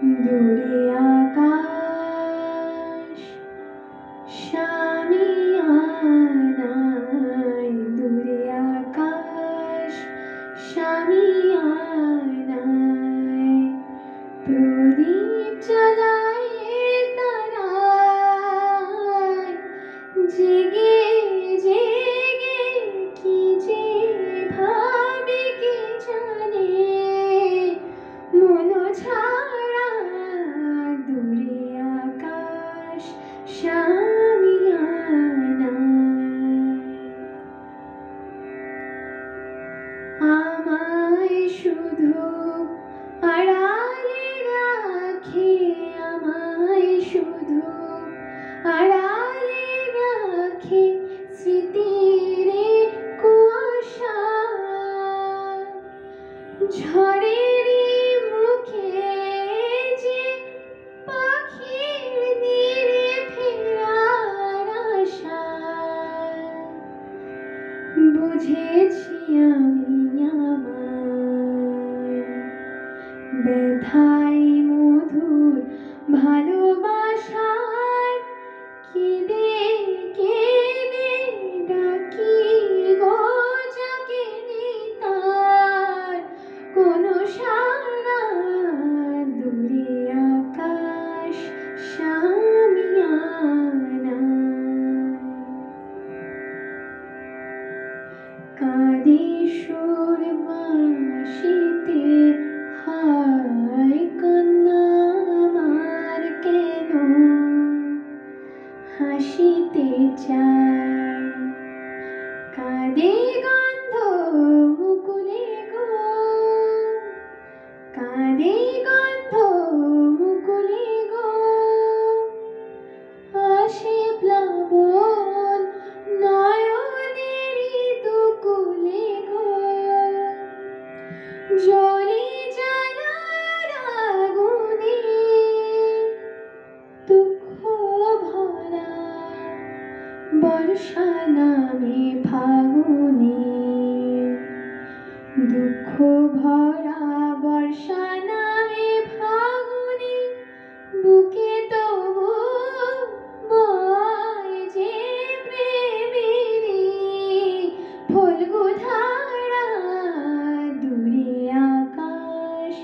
দূরে আকাশ শামিয়ানায়, দূরে আকাশ শামিয়ানায় প্রদীপ জ্বালায় তারায়, জেগে জেগে কি যে ভাবে কে জানে, মন ছাড়া দূরে আকাশ শামিয়ানায়। আমায় শুধু আড়ালে রাখে, আমায় শুধু আড়ালে রাখে স্মৃতির কুয়াশা, ঝড়ের মুখে যে পাখির নীড়ে ফেরার আশা, বুঝেছি আমি আমায় ব্যথাই মধুর ভালোবাসায়, কেঁদে কেঁদে ডাকি গো যাকে তার কোনো সাড়া, দূরে আকাশ শামিয়ানায়। কাঁদে সুর বাঁশিতে, হায় কান্না আমার কেন, হাসিতে চাই কাঁদে গন্ধ মুকুলে গো, কাঁদে গন্ধ মুকুলে গো, আসে প্লাবন নয়নেরই দুকুলে গো, জ্বলে জ্বালার আগুনে দুঃখ ভরা বর্ষা নামে ফাগুনে, দুঃখ ভরা বর্ষা নামে ফাগুনে, বুকে তবু বয় যে প্রেমেরই ফল্গু ধারা, দূরে আকাশ